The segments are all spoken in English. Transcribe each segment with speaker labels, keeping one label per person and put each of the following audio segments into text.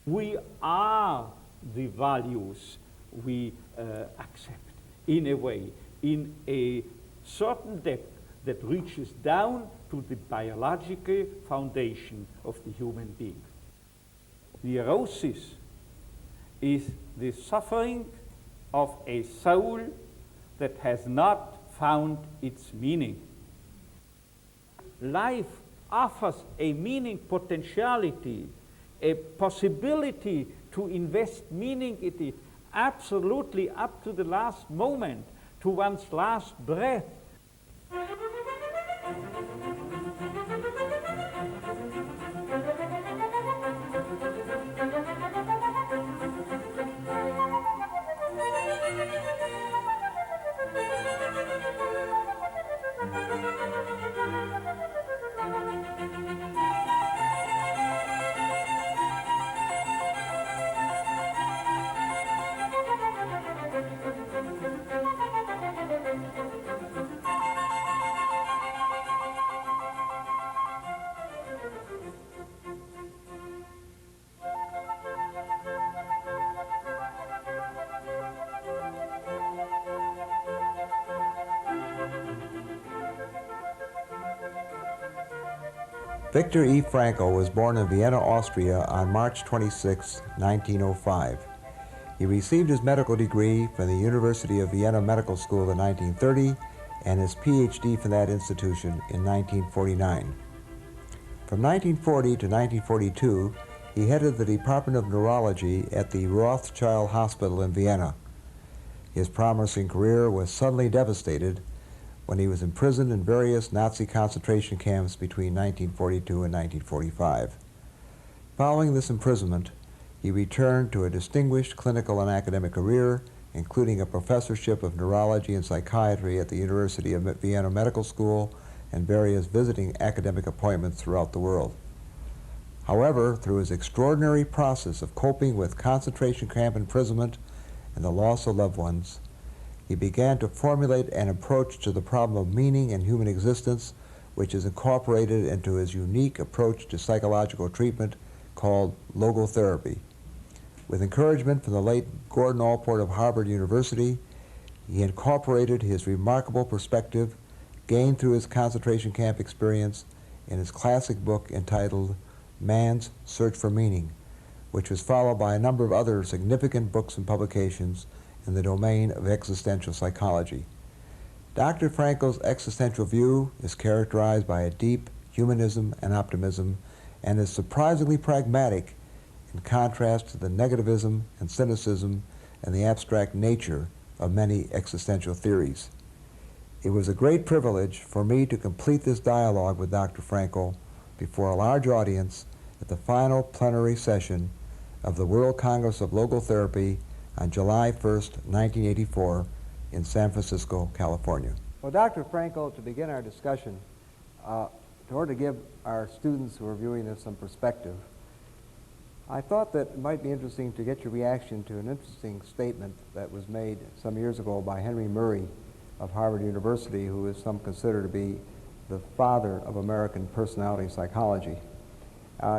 Speaker 1: We are the values we accept, in a way, in a certain depth that reaches down to the biological foundation of the human being. Neurosis is the suffering of a soul that has not found its meaning. Life offers a meaning potentiality, a possibility to invest meaning in it absolutely up to the last moment, to one's last breath.
Speaker 2: Viktor E. Frankl was born in Vienna, Austria on March 26, 1905. He received his medical degree from the University of Vienna Medical School in 1930 and his PhD from that institution in 1949. From 1940 to 1942, he headed the Department of Neurology at the Rothschild Hospital in Vienna. His promising career was suddenly devastated when he was imprisoned in various Nazi concentration camps between 1942 and 1945. Following this imprisonment, he returned to a distinguished clinical and academic career, including a professorship of neurology and psychiatry at the University of Vienna Medical School and various visiting academic appointments throughout the world. However, through his extraordinary process of coping with concentration camp imprisonment and the loss of loved ones, he began to formulate an approach to the problem of meaning in human existence, which is incorporated into his unique approach to psychological treatment called logotherapy. With encouragement from the late Gordon Allport of Harvard University, he incorporated his remarkable perspective gained through his concentration camp experience in his classic book entitled Man's Search for Meaning, which was followed by a number of other significant books and publications in the domain of existential psychology. Dr. Frankl's existential view is characterized by a deep humanism and optimism and is surprisingly pragmatic in contrast to the negativism and cynicism and the abstract nature of many existential theories. It was a great privilege for me to complete this dialogue with Dr. Frankl before a large audience at the final plenary session of the World Congress of Logotherapy on July 1st, 1984 in San Francisco, California.
Speaker 3: Well, Dr. Frankl, to begin our discussion, in order to give our students who are viewing this some perspective, I thought that it might be interesting to get your reaction to an interesting statement that was made some years ago by Henry Murray of Harvard University, who is some consider to be the father of American personality psychology.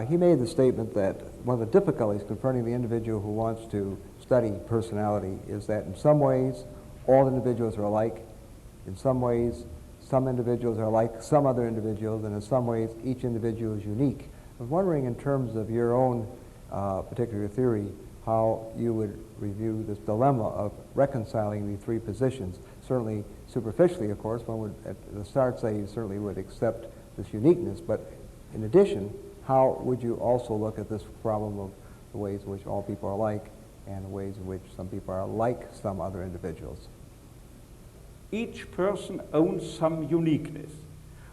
Speaker 3: He made the statement that one of the difficulties confronting the individual who wants to study personality is that in some ways all individuals are alike, in some ways some individuals are like some other individuals, and in some ways each individual is unique. I was wondering, in terms of your own particular theory, how you would review this dilemma of reconciling the three positions. Certainly superficially, of course, one would at the start say you certainly would accept this uniqueness, but in addition, how would you also look at this problem of the ways in which all people are alike and the ways in which some people are like some other individuals?
Speaker 1: Each person owns some uniqueness.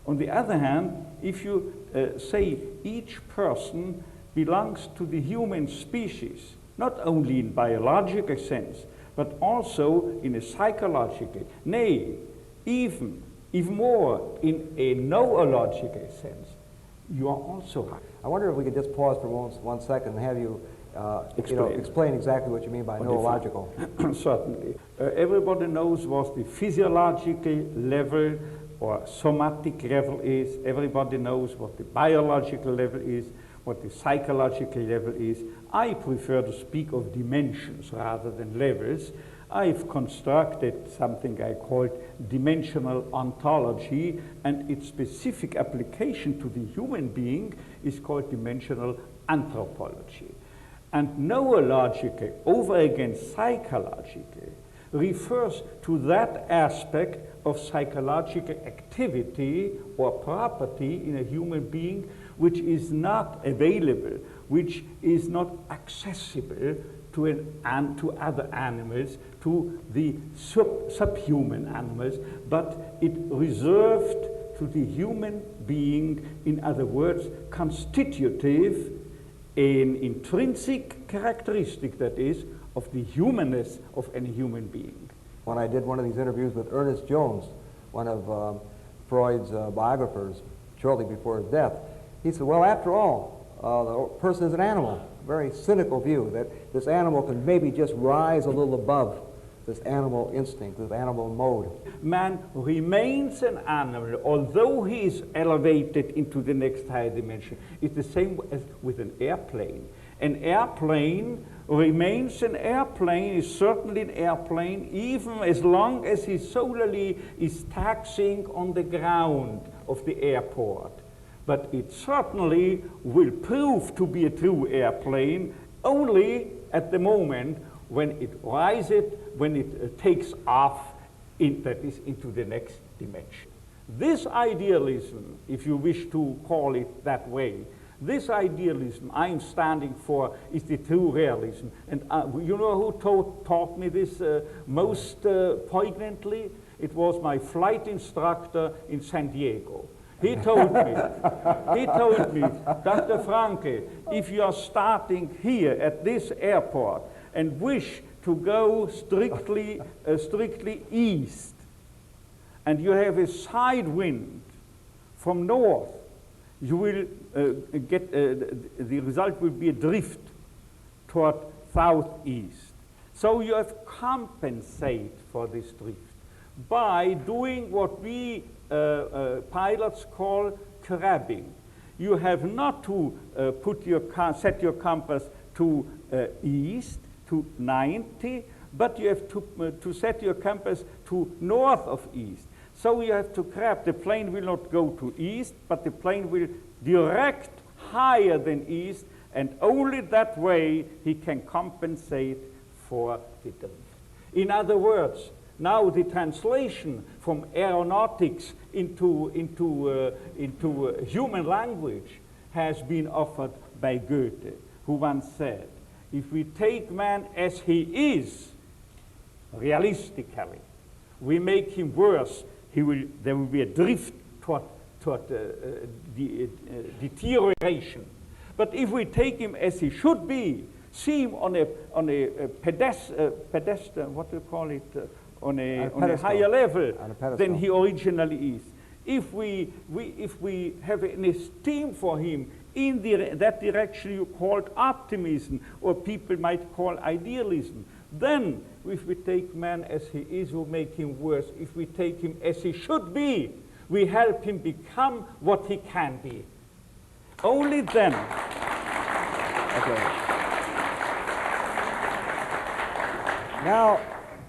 Speaker 1: On the other hand, if you say each person belongs to the human species, not only in biological sense, but also in a psychological, nay, even more in a noological sense, you are also right.
Speaker 3: I wonder if we could just pause for one second and have you explain exactly what you mean by noological.
Speaker 1: Certainly. Everybody knows what the physiological level or somatic level is. Everybody knows what the biological level is. what the psychological level is. I prefer to speak of dimensions rather than levels. I've constructed something I called dimensional ontology, and its specific application to the human being is called dimensional anthropology. And noological, over against psychological, refers to that aspect of psychological activity or property in a human being which is not available, which is not accessible to other animals, to the subhuman animals, but it reserved to the human being, in other words, constitutive, an intrinsic characteristic, that is, of the humanness of any human being.
Speaker 3: When I did one of these interviews with Ernest Jones, one of Freud's biographers, shortly before his death, he said, well, after all, the person is an animal. Very cynical view that this animal can maybe just rise a little above this animal instinct, this animal mode.
Speaker 1: Man remains an animal, although he is elevated into the next higher dimension. It's the same as with an airplane. An airplane remains an airplane, is certainly an airplane, even as long as he solely is taxiing on the ground of the airport. But it certainly will prove to be a true airplane only at the moment when it rises, when it takes off, that is, into the next dimension. This idealism, if you wish to call it that way, this idealism I'm standing for is the true realism. And you know who taught me this most poignantly? It was my flight instructor in San Diego. He told me, Dr. Frankl, if you are starting here at this airport and wish to go strictly east, and you have a side wind from north, you will the result will be a drift toward southeast. So you have to compensate for this drift by doing what we pilots call crabbing. You have not to set your compass to east, to 90, but you have to set your compass to north of east. So you have to crab. The plane will not go to east, but the plane will direct higher than east, and only that way he can compensate for the drift. In other words, now the translation from aeronautics into human language has been offered by Goethe, who once said, if we take man as he is, realistically, we make him worse, there will be a drift toward deterioration. But if we take him as he should be, see him on a pedestal, what do you call it, on a higher level than he originally is. If we have an esteem for him in that direction you called optimism, or people might call idealism, then if we take man as he is, we make him worse. If we take him as he should be, we help him become what he can be. Only then.
Speaker 3: Okay. Now,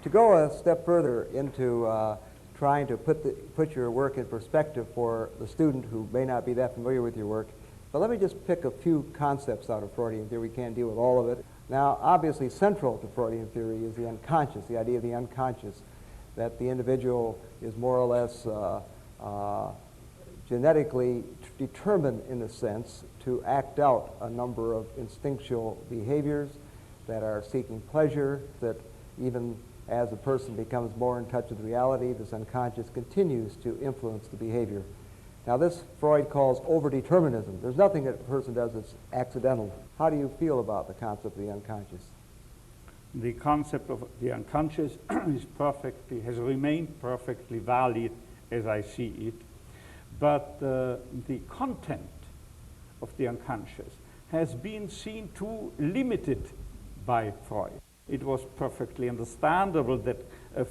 Speaker 3: to go a step further into trying to put your work in perspective for the student who may not be that familiar with your work, but let me just pick a few concepts out of Freudian theory. We can't deal with all of it. Now, obviously, central to Freudian theory is the unconscious, the idea of the unconscious, that the individual is more or less genetically determined, in a sense, to act out a number of instinctual behaviors that are seeking pleasure, that even as a person becomes more in touch with reality, this unconscious continues to influence the behavior. Now, this Freud calls overdeterminism. There's nothing that a person does that's accidental. How do you feel about the concept of the unconscious?
Speaker 1: The concept of the unconscious has remained perfectly valid as I see it, but the content of the unconscious has been seen too limited by Freud. It was perfectly understandable that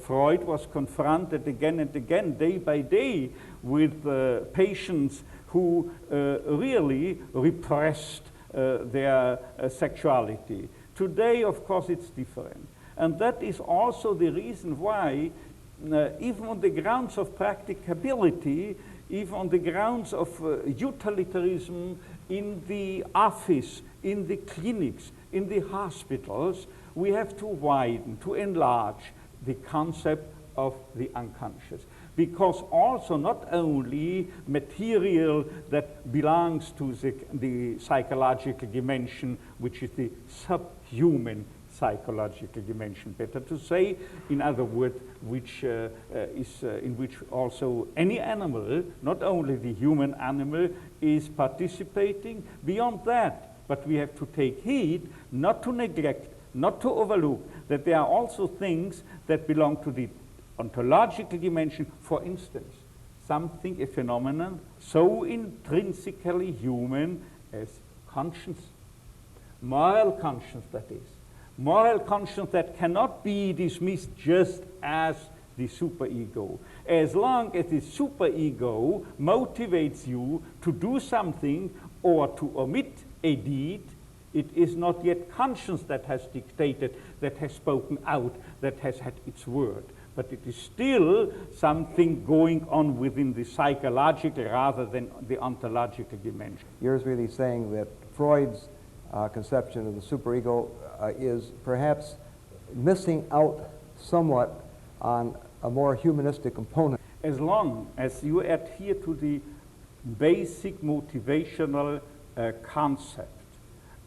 Speaker 1: Freud was confronted again and again, day by day, with patients who really repressed their sexuality. Today, of course, it's different. And that is also the reason why, even on the grounds of practicability, even on the grounds of utilitarianism in the office, in the clinics, in the hospitals, we have to widen, to enlarge the concept of the unconscious. Because also not only material that belongs to the psychological dimension, which is the subhuman psychological dimension, better to say, in other words, which in which also any animal, not only the human animal, is participating. Beyond that, but we have to take heed not to neglect, not to overlook, that there are also things that belong to the ontological dimension. For instance, something, a phenomenon, so intrinsically human as conscience, moral conscience, that is. Moral conscience that cannot be dismissed just as the superego. As long as the superego motivates you to do something or to omit a deed, it is not yet conscience that has dictated, that has spoken out, that has had its word. But it is still something going on within the psychological rather than the ontological dimension.
Speaker 3: You're really saying that Freud's conception of the superego is perhaps missing out somewhat on a more humanistic component.
Speaker 1: As long as you adhere to the basic motivational concept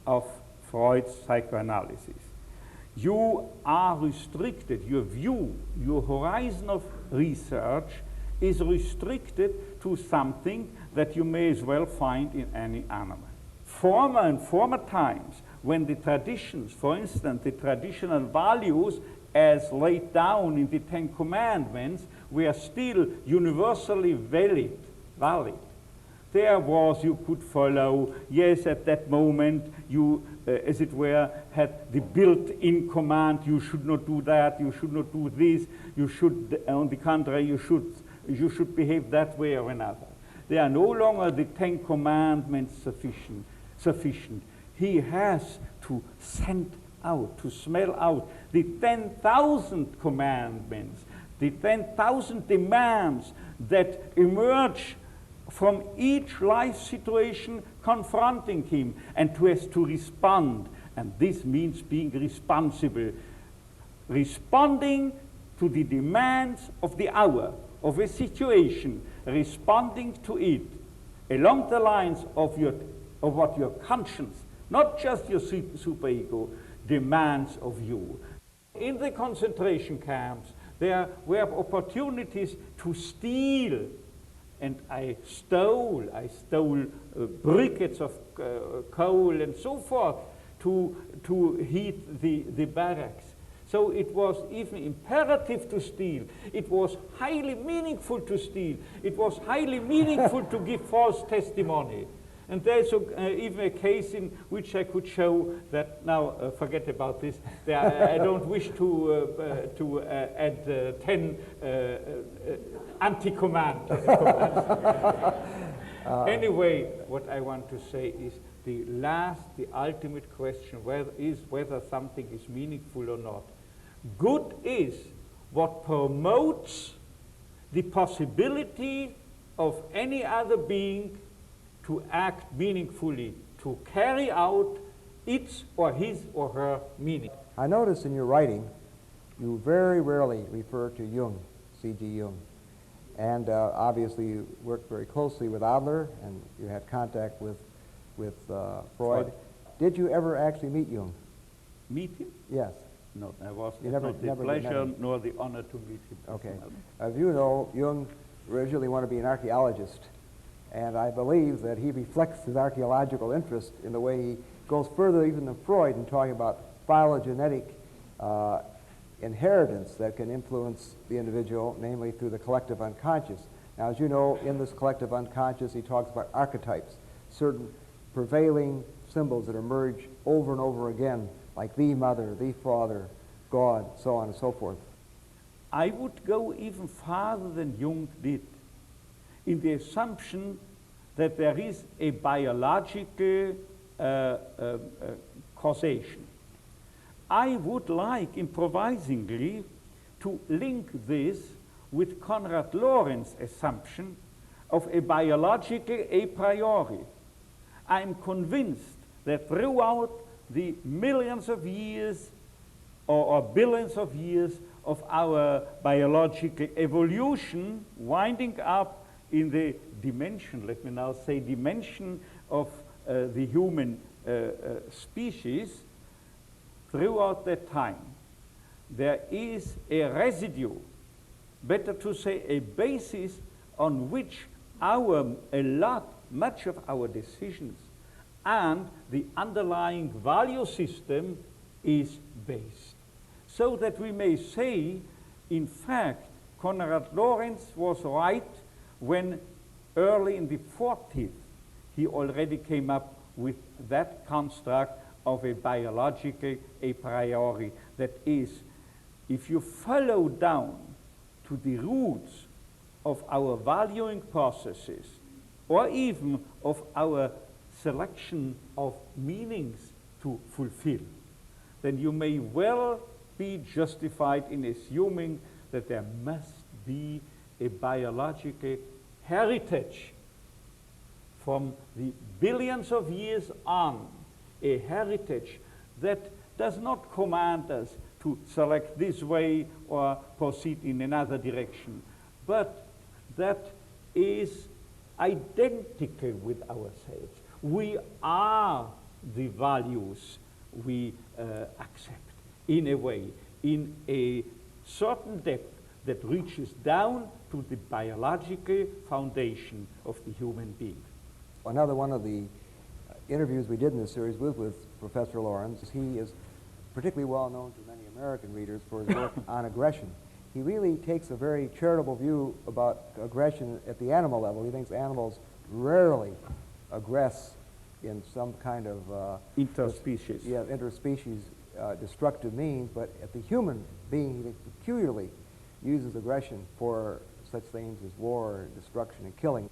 Speaker 1: of Freud's psychoanalysis, you are restricted, your view, your horizon of research is restricted to something that you may as well find in any animal. Former times, when the traditions, for instance, the traditional values as laid down in the Ten Commandments were still universally valid. There was, you could follow, yes, at that moment you, as it were, had the built-in command, you should not do that, you should not do this, you should, on the contrary, you should behave that way or another. They are no longer the Ten Commandments sufficient. He has to send out, to smell out the 10,000 commandments, the 10,000 demands that emerge from each life situation confronting him, and to has to respond. And this means being responsible, responding to the demands of the hour, of a situation, responding to it along the lines of what your conscience, not just your superego, demands of you. In the concentration camps, there were opportunities to steal, and I stole briquettes of coal and so forth to heat the barracks. So it was even imperative to steal. It was highly meaningful to steal. It was highly meaningful to give false testimony. And there's even a case in which I could show that, now forget about this, I don't wish to add 10 anti-command. Anyway, what I want to say is the ultimate question whether something is meaningful or not. Good is what promotes the possibility of any other being to act meaningfully, to carry out its or his or her meaning.
Speaker 3: I notice in your writing, you very rarely refer to Jung, C.G. Jung. And obviously you worked very closely with Adler, and you had contact with Freud. Did you ever actually meet Jung?
Speaker 1: Meet him?
Speaker 3: Yes.
Speaker 1: No, I was
Speaker 3: never
Speaker 1: not the pleasure nor the honor to meet him.
Speaker 3: Okay. As you know, Jung originally wanted to be an archaeologist. And I believe that he reflects his archaeological interest in the way he goes further even than Freud in talking about phylogenetic inheritance that can influence the individual, namely through the collective unconscious. Now, as you know, in this collective unconscious, he talks about archetypes, certain prevailing symbols that emerge over and over again, like the mother, the father, God, so on and so forth.
Speaker 1: I would go even farther than Jung did, in the assumption that there is a biological causation. I would like improvisingly to link this with Konrad Lorenz's assumption of a biological a priori. I am convinced that throughout the millions of years or billions of years of our biological evolution, winding up in the dimension, let me now say dimension of the human species, throughout that time, there is a residue, better to say a basis on which much of our decisions and the underlying value system is based. So that we may say, in fact, Konrad Lorenz was right when early in the 40s he already came up with that construct of a biological a priori. That is, if you follow down to the roots of our valuing processes, or even of our selection of meanings to fulfill, then you may well be justified in assuming that there must be a biological heritage from the billions of years on, a heritage that does not command us to select this way or proceed in another direction, but that is identical with ourselves. We are the values we accept in a way, in a certain depth that reaches down to the biological foundation of the human being.
Speaker 3: Another one of the interviews we did in this series was with Professor Lorenz. He is particularly well known to many American readers for his work on aggression. He really takes a very charitable view about aggression at the animal level. He thinks animals rarely aggress in some kind of
Speaker 1: interspecies.
Speaker 3: Yeah, interspecies destructive means, but at the human being, he peculiarly uses aggression for such things as war, destruction, and killing.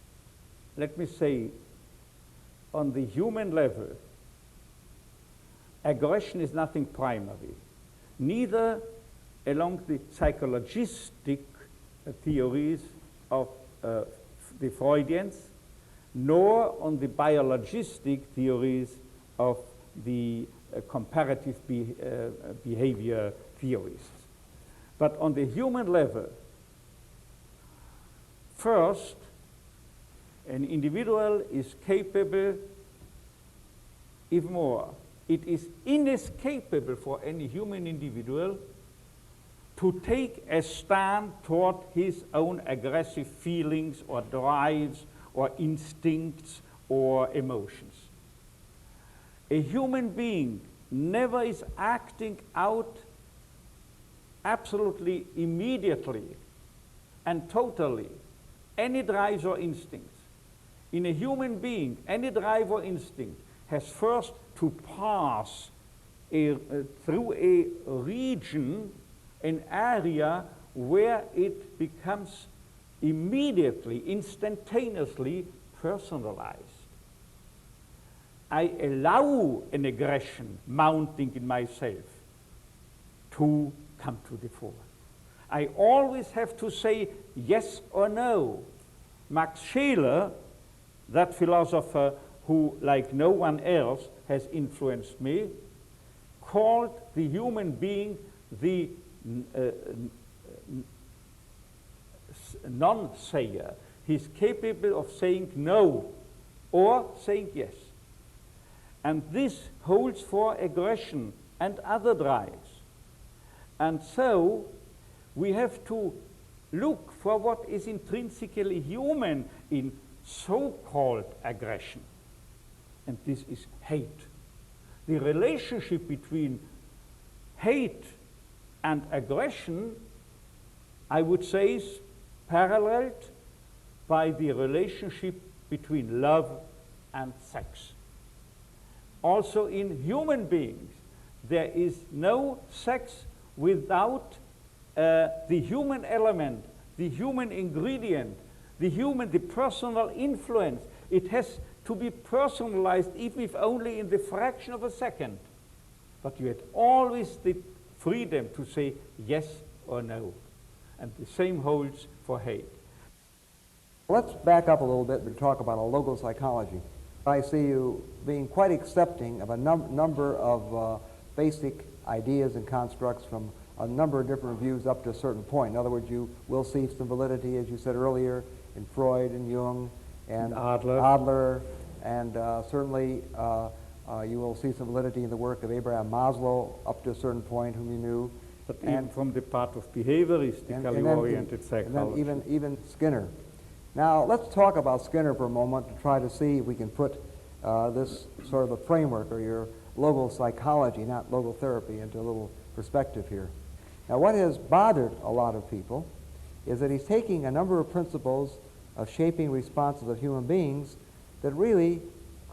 Speaker 1: Let me say, on the human level, aggression is nothing primary, neither along the psychologistic theories of the Freudians, nor on the biologistic theories of the comparative behavior theorists. But on the human level, first, an individual is capable, even more, it is inescapable for any human individual to take a stand toward his own aggressive feelings or drives or instincts or emotions. A human being never is acting out absolutely immediately and totally any drives or instincts. In a human being, any drive or instinct has first to pass through a region, an area where it becomes immediately, instantaneously personalized. I allow an aggression mounting in myself to come to the fore. I always have to say yes or no. Max Scheler, that philosopher who, like no one else, has influenced me, called the human being the non-sayer. He's capable of saying no or saying yes. And this holds for aggression and other drives. And so we have to look for what is intrinsically human in so-called aggression. And this is hate. The relationship between hate and aggression, I would say, is paralleled by the relationship between love and sex. Also in human beings, there is no sex without the human element, the human ingredient, the personal influence. It has to be personalized, even if only in the fraction of a second. But you had always the freedom to say yes or no. And the same holds for hate.
Speaker 3: Let's back up a little bit and talk about a logopsychology. I see you being quite accepting of a number of basic ideas and constructs from a number of different views up to a certain point. In other words, you will see some validity, as you said earlier, in Freud and Jung and Adler, and certainly you will see some validity in the work of Abraham Maslow up to a certain point, whom you knew.
Speaker 1: But even from the part of behavioristically oriented psychology.
Speaker 3: And then even Skinner. Now, let's talk about Skinner for a moment to try to see if we can put this sort of a framework, or your logopsychology, not logotherapy, into a little perspective here. Now, what has bothered a lot of people is that he's taking a number of principles of shaping responses of human beings that really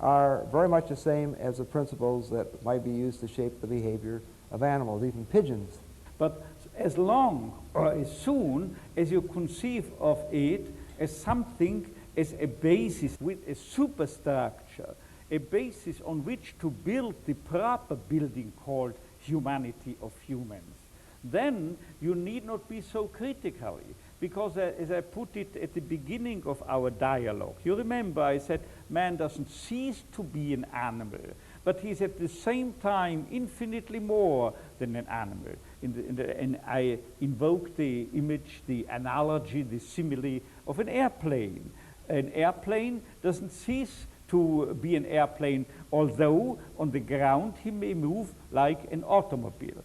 Speaker 3: are very much the same as the principles that might be used to shape the behavior of animals, even pigeons.
Speaker 1: But as long or as soon as you conceive of it as something, as a basis with a superstructure, a basis on which to build the proper building called humanity of humans, then you need not be so critically. Because as I put it at the beginning of our dialogue, you remember I said man doesn't cease to be an animal, but he's at the same time infinitely more than an animal. And I invoke the image, the analogy, the simile of an airplane. An airplane doesn't cease to be an airplane, although on the ground he may move like an automobile.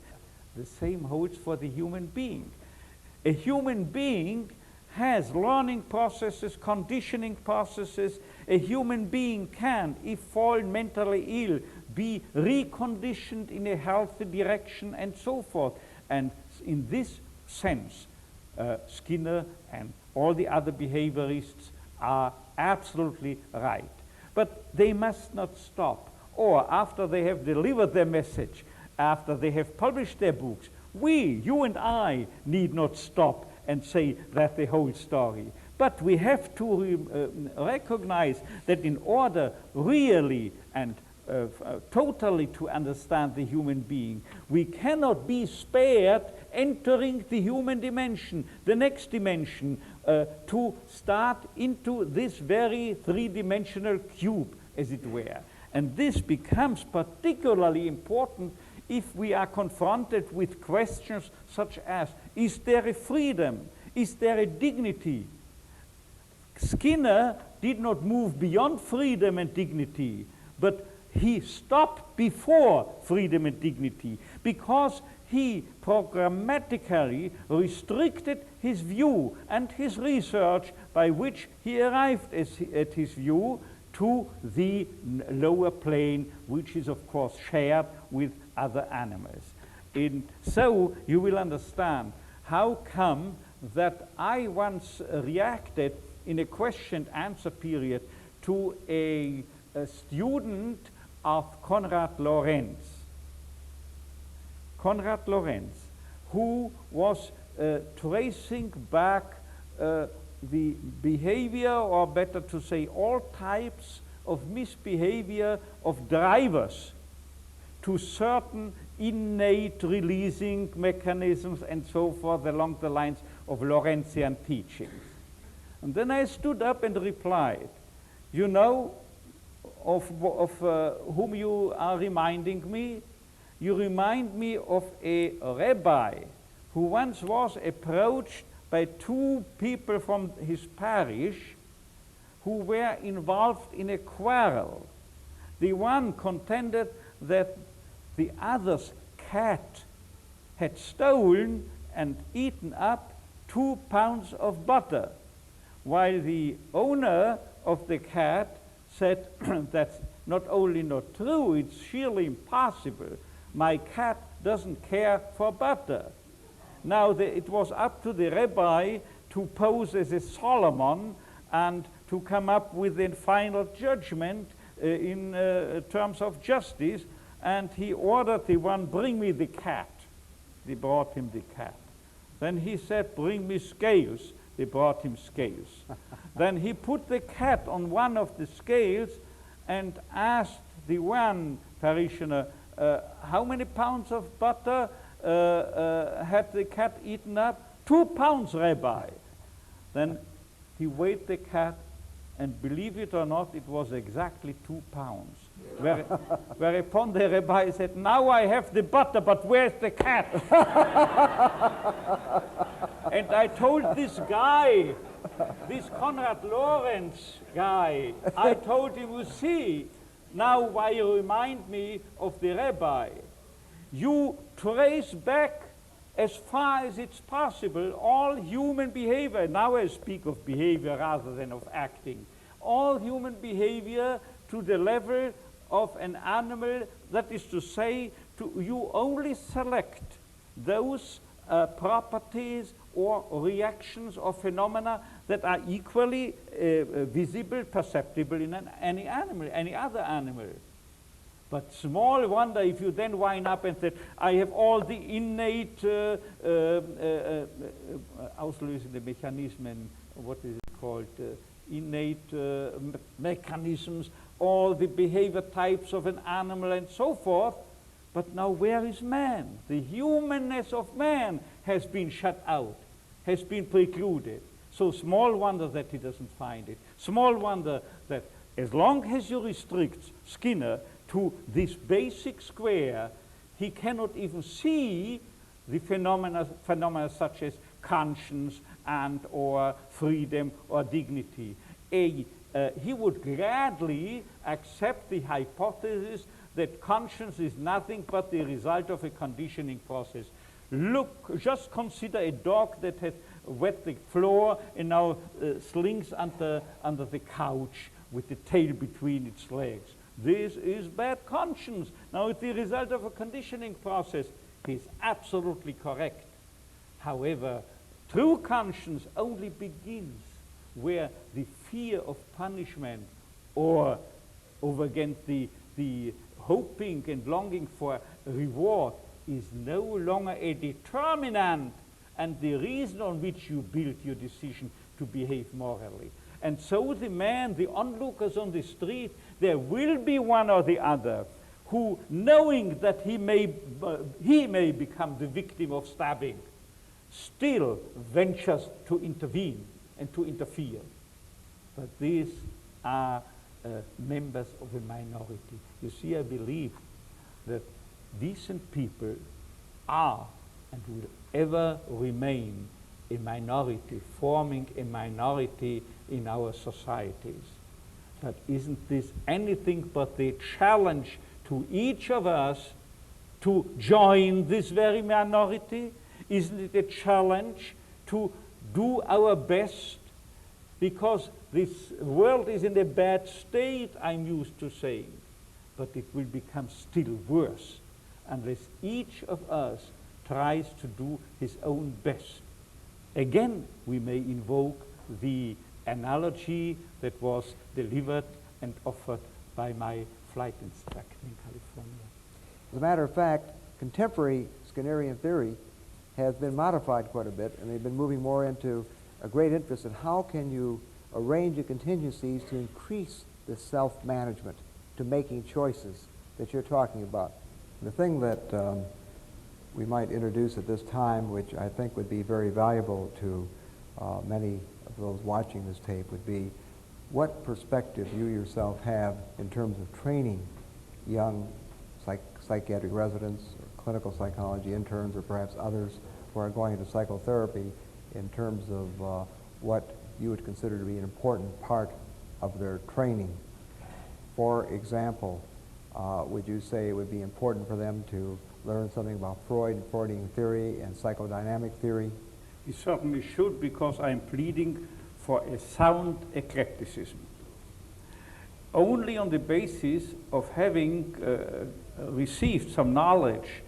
Speaker 1: The same holds for the human being. A human being has learning processes, conditioning processes. A human being can, if fallen mentally ill, be reconditioned in a healthy direction and so forth. And in this sense, Skinner and all the other behaviorists are absolutely right. But they must not stop. Or after they have delivered their message, after they have published their books, you and I need not stop and say that's the whole story. But we have to recognize that in order really and totally to understand the human being, we cannot be spared entering the human dimension, the next dimension, to start into this very three-dimensional cube, as it were. And this becomes particularly important if we are confronted with questions such as, is there a freedom? Is there a dignity? Skinner did not move beyond freedom and dignity, but he stopped before freedom and dignity because he programmatically restricted his view and his research by which he arrived at his view to the lower plane, which is of course shared with other animals. And so you will understand how come that I once reacted in a question-answer period to a student of Konrad Lorenz. Konrad Lorenz, who was tracing back the behavior, or better to say all types of misbehavior of drivers to certain innate releasing mechanisms and so forth along the lines of Lorenzian teachings. And then I stood up and replied, you know of whom you are reminding me? You remind me of a rabbi who once was approached by two people from his parish who were involved in a quarrel. The one contended that the other's cat had stolen and eaten up 2 pounds of butter, while the owner of the cat said, that's not only not true, it's sheerly impossible. My cat doesn't care for butter. Now it was up to the rabbi to pose as a Solomon and to come up with a final judgment in terms of justice, and he ordered the one, bring me the cat. They brought him the cat. Then he said, bring me scales. They brought him scales. Then he put the cat on one of the scales and asked the one parishioner, how many pounds of butter had the cat eaten up? 2 pounds, Rabbi. Then he weighed the cat, and believe it or not, it was exactly 2 pounds. Whereupon the rabbi said, now I have the butter, but where's the cat? And I told this guy, this Konrad Lorenz guy, I told him, you see, now why you remind me of the rabbi, you trace back as far as it's possible all human behavior. Now I speak of behavior rather than of acting. All human behavior to the level of an animal, that is to say, you only select those properties or reactions or phenomena that are equally visible, perceptible in any animal, any other animal. But small wonder if you then wind up and say, I have all the innate auslösende Mechanismen, what is it called, innate mechanisms, all the behavior types of an animal and so forth. But now where is man? The humanness of man has been shut out, has been precluded. So small wonder that he doesn't find it. Small wonder that as long as you restrict Skinner to this basic square, he cannot even see the phenomena such as conscience and or freedom or dignity. He would gladly accept the hypothesis that conscience is nothing but the result of a conditioning process. Look, just consider a dog that has wet the floor and now slings under the couch with the tail between its legs. This is bad conscience. Now it's the result of a conditioning process. He's absolutely correct. However, true conscience only begins where the fear of punishment or over against the hoping and longing for reward is no longer a determinant and the reason on which you build your decision to behave morally. And so the man, the onlookers on the street, there will be one or the other who, knowing that he may become the victim of stabbing, still ventures to intervene and to interfere. But these are members of a minority. You see, I believe that decent people are and will ever remain a minority, forming a minority in our societies. But isn't this anything but the challenge to each of us to join this very minority? Isn't it a challenge to do our best? Because this world is in a bad state, I'm used to saying, but it will become still worse unless each of us tries to do his own best. Again, we may invoke the analogy that was delivered and offered by my flight instructor in California.
Speaker 3: As a matter of fact, contemporary Skinnerian theory has been modified quite a bit, and they've been moving more into a great interest in how can you arrange your contingencies to increase the self-management, to making choices that you're talking about. The thing that we might introduce at this time, which I think would be very valuable to many of those watching this tape, would be what perspective you yourself have in terms of training young psychiatric residents or clinical psychology interns or perhaps others who are going into psychotherapy in terms of what you would consider to be an important part of their training. For example, would you say it would be important for them to learn something about Freud, Freudian theory, and psychodynamic theory?
Speaker 1: We certainly should, because I'm pleading for a sound eclecticism. Only on the basis of having received some knowledge,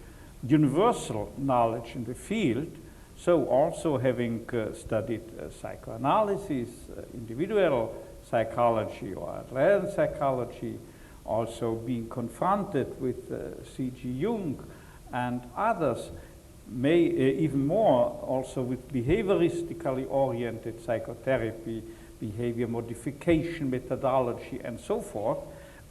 Speaker 1: universal knowledge in the field, so also having studied psychoanalysis, individual psychology or Adler psychology, also being confronted with C.G. Jung and others, may even more also with behavioristically oriented psychotherapy, behavior modification methodology and so forth,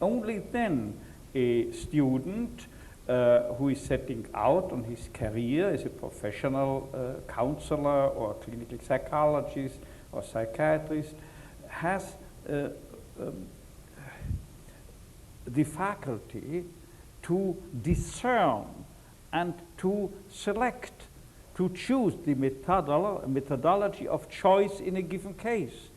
Speaker 1: Only then a student who is setting out on his career as a professional counselor or clinical psychologist or psychiatrist has the faculty to discern and to select, to choose the methodology of choice in a given case.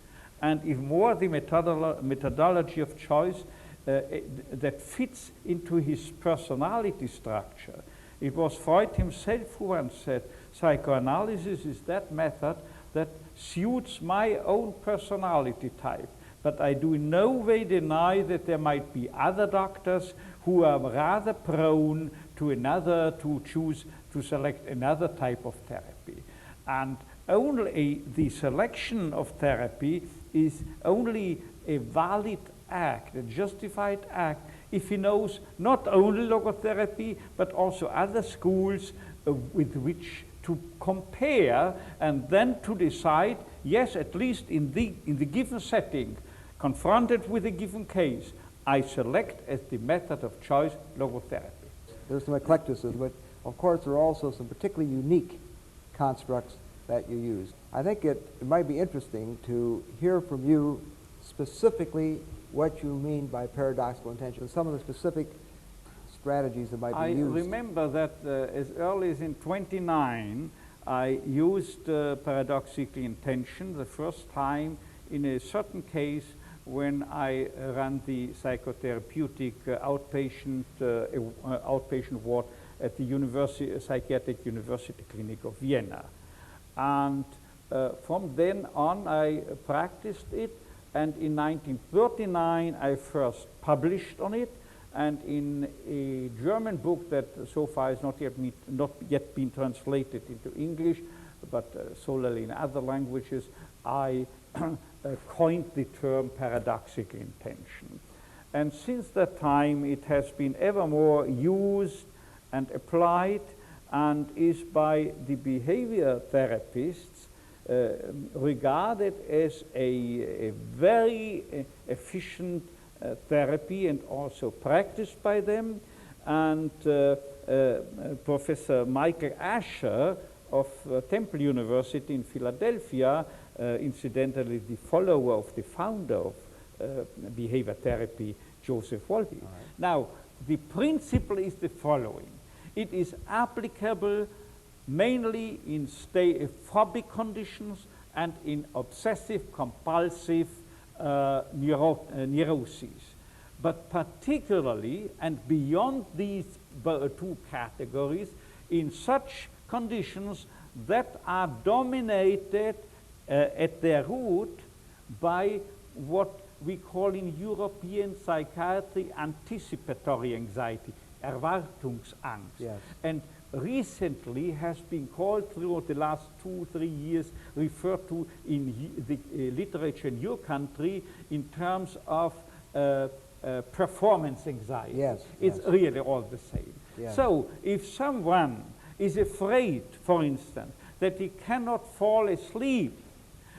Speaker 1: And if more the methodology of choice that fits into his personality structure. It was Freud himself who once said, psychoanalysis is that method that suits my own personality type. But I do in no way deny that there might be other doctors who are rather prone to choose to select another type of therapy. And only the selection of therapy is only a valid act, a justified act, if he knows not only logotherapy, but also other schools with which to compare, and then to decide, yes, at least in the given setting, confronted with a given case, I select as the method of choice logotherapy.
Speaker 3: There's some eclecticism, but of course there are also some particularly unique constructs that you use. I think it might be interesting to hear from you specifically what you mean by paradoxical intention, some of the specific strategies that might be used.
Speaker 1: I remember that as early as in 29, I used paradoxical intention the first time in a certain case when I ran the psychotherapeutic outpatient ward at the Psychiatric University Clinic of Vienna. And from then on I practiced it, and in 1939 I first published on it, and in a German book that so far has not yet been translated into English, but solely in other languages, I coined the term paradoxical intention. And since that time it has been ever more used and applied, and is by the behavior therapists regarded as a very efficient therapy, and also practiced by them. And Professor Michael Asher of Temple University in Philadelphia, incidentally the follower of the founder of behavior therapy, Joseph Wolpe. Right. Now, the principle is the following. It is applicable mainly in phobic conditions and in obsessive compulsive neuroses. But particularly, and beyond these two categories, in such conditions that are dominated at their root by what we call in European psychiatry anticipatory anxiety, Erwartungsangst.
Speaker 3: Yes.
Speaker 1: And recently has been called, through the last 2-3 years, referred to in the literature in your country in terms of performance anxiety.
Speaker 3: Yes,
Speaker 1: it's really all the same.
Speaker 3: Yes.
Speaker 1: So if someone is afraid, for instance, that he cannot fall asleep,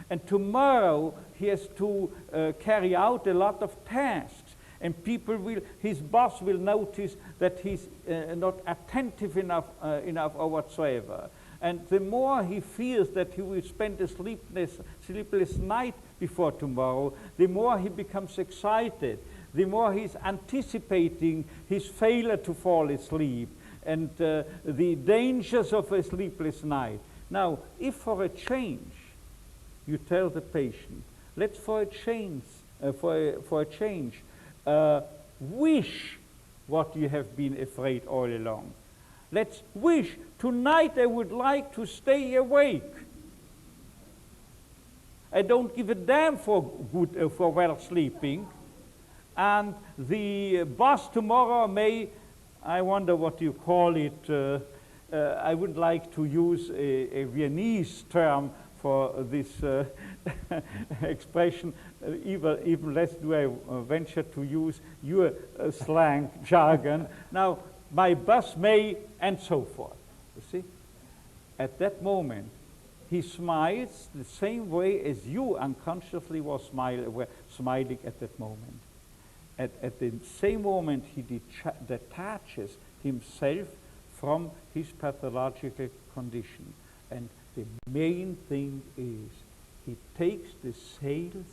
Speaker 1: and tomorrow he has to carry out a lot of tasks, and his boss will notice that he's not attentive enough or whatsoever. And the more he fears that he will spend a sleepless night before tomorrow, the more he becomes excited, the more he's anticipating his failure to fall asleep, and the dangers of a sleepless night. Now, if for a change, you tell the patient, let's for a change, wish what you have been afraid all along. Let's wish, tonight I would like to stay awake. I don't give a damn for well sleeping. And the boss tomorrow may, I wonder what you call it, I would like to use a Viennese term for this expression, even less do I venture to use your slang jargon. Now, my boss may, and so forth. You see? At that moment, he smiles the same way as you unconsciously were smiling at that moment. at the same moment he detaches himself from his pathological condition. And the main thing is he takes the sails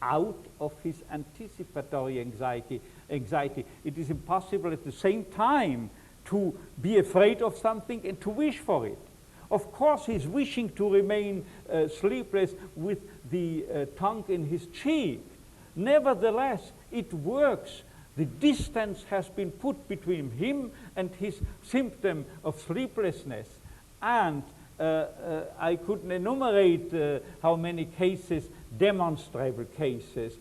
Speaker 1: out of his anticipatory anxiety. It is impossible at the same time to be afraid of something and to wish for it. Of course, he's wishing to remain sleepless with the tongue in his cheek. Nevertheless, it works. The distance has been put between him and his symptom of sleeplessness. And I couldn't enumerate how many cases, demonstrable cases,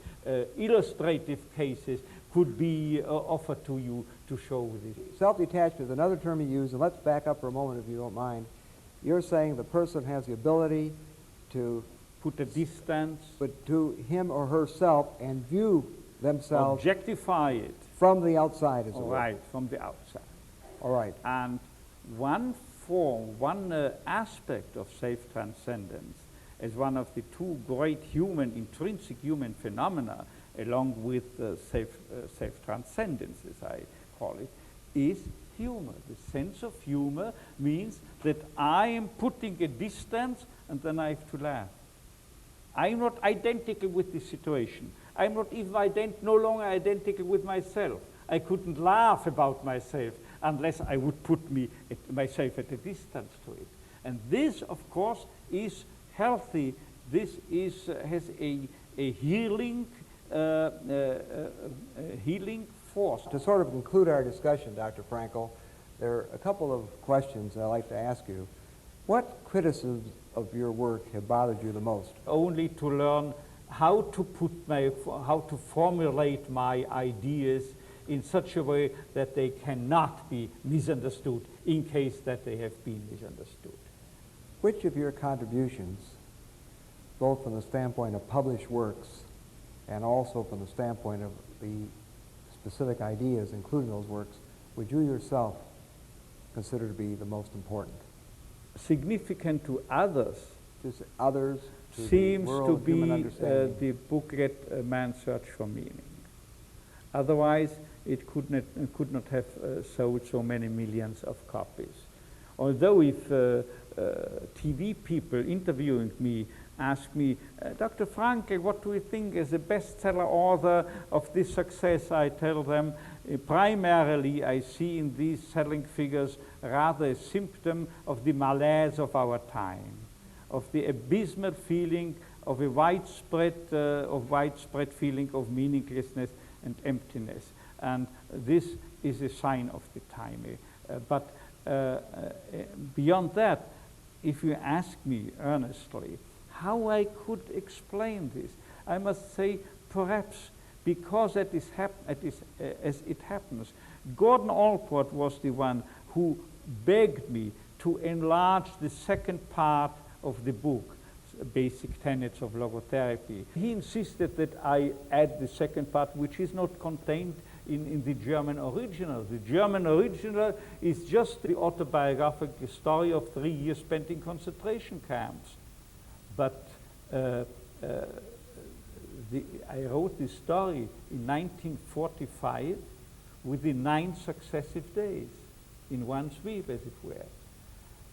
Speaker 1: illustrative cases, could be offered to you to show this.
Speaker 3: Self-detachment is another term you use, and let's back up for a moment if you don't mind. You're saying the person has the ability to
Speaker 1: put a distance,
Speaker 3: but to him or herself, and view themselves,
Speaker 1: objectify it
Speaker 3: from the outside, as it were.
Speaker 1: Right, from the outside.
Speaker 3: All right.
Speaker 1: And one aspect of self-transcendence as one of the two great intrinsic human phenomena, along with self-transcendence, as I call it, is humor. The sense of humor means that I am putting a distance and then I have to laugh. I'm not identical with the situation. I'm not even no longer identical with myself. I couldn't laugh about myself unless I would put myself at a distance to it. And this, of course, is healthy. This has a healing force.
Speaker 3: To sort of conclude our discussion, Dr. Frankl, there are a couple of questions I'd like to ask you. What criticisms of your work have bothered you the most?
Speaker 1: Only to learn how to formulate my ideas in such a way that they cannot be misunderstood in case that they have been misunderstood.
Speaker 3: Which of your contributions, both from the standpoint of published works and also from the standpoint of the specific ideas, including those works, would you yourself consider to be the most important?
Speaker 1: Significant to others,
Speaker 3: Just others, to
Speaker 1: seems
Speaker 3: the world
Speaker 1: to
Speaker 3: of human
Speaker 1: be
Speaker 3: understanding.
Speaker 1: the booklet Man's Search for Meaning. Otherwise, it could not have sold so many millions of copies. Although if TV people interviewing me ask me, Dr. Frankl, what do you think is the bestseller author of this success? I tell them, primarily I see in these selling figures rather a symptom of the malaise of our time, of the abysmal feeling of a widespread feeling of meaninglessness and emptiness. And this is a sign of the time. But beyond that, if you ask me earnestly how I could explain this, I must say perhaps because as it happens, Gordon Allport was the one who begged me to enlarge the second part of the book, Basic Tenets of Logotherapy. He insisted that I add the second part, which is not contained in the German original. The German original is just the autobiographical story of 3 years spent in concentration camps. But I wrote this story in 1945 within 9 successive days, in one sweep, as it were.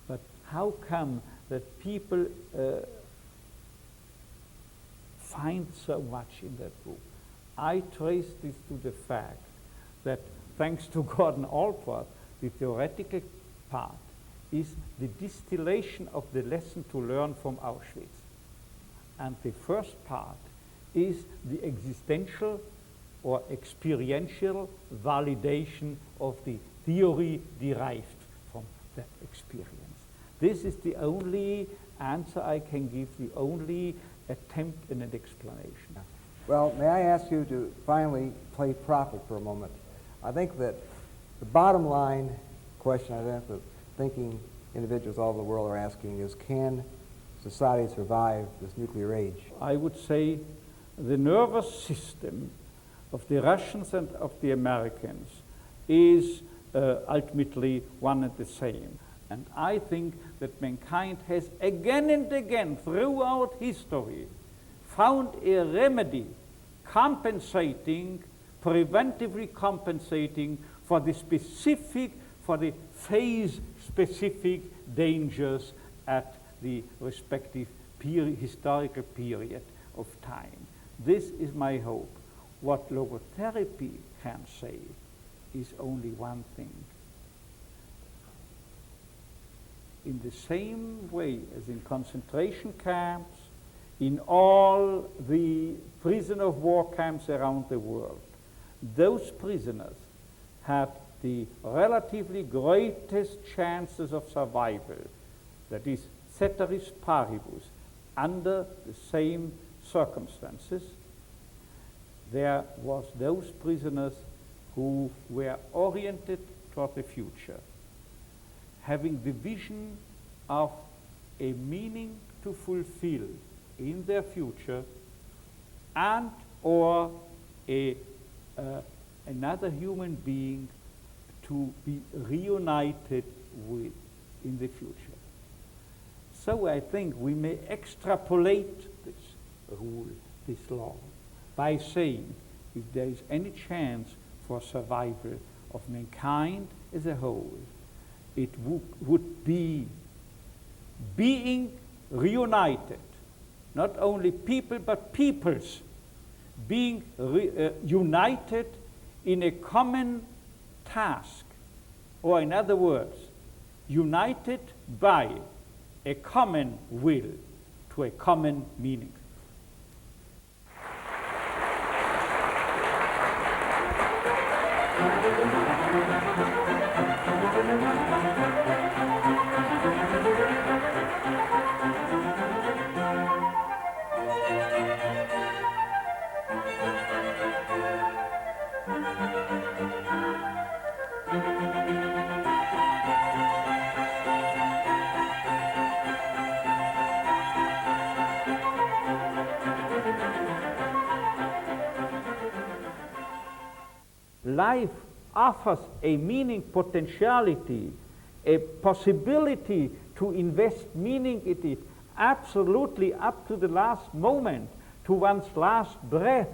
Speaker 1: But how come that people find so much in that book? I trace this to the fact that, thanks to Gordon Allport, the theoretical part is the distillation of the lesson to learn from Auschwitz. And the first part is the existential or experiential validation of the theory derived from that experience. This is the only answer I can give, the only attempt at an explanation.
Speaker 3: Well, may I ask you to finally play prophet for a moment? I think that the bottom line question I think that thinking individuals all over the world are asking is, can society survive this nuclear age?
Speaker 1: I would say the nervous system of the Russians and of the Americans is ultimately one and the same. And I think that mankind has again and again throughout history found a remedy compensating preventively compensating for the phase-specific dangers at the respective historical period of time. This is my hope. What logotherapy can say is only one thing. In the same way as in concentration camps, in all the prisoner of war camps around the world, those prisoners had the relatively greatest chances of survival, that is, ceteris paribus, under the same circumstances. There was those prisoners who were oriented toward the future, having the vision of a meaning to fulfill in their future, and or another human being to be reunited with in the future. So I think we may extrapolate this rule, this law, by saying if there is any chance for survival of mankind as a whole, it would be being reunited, not only people but peoples, being united in a common task, or in other words, united by a common will to a common meaning. Life offers a meaning potentiality, a possibility to invest meaning in it absolutely up to the last moment, to one's last breath,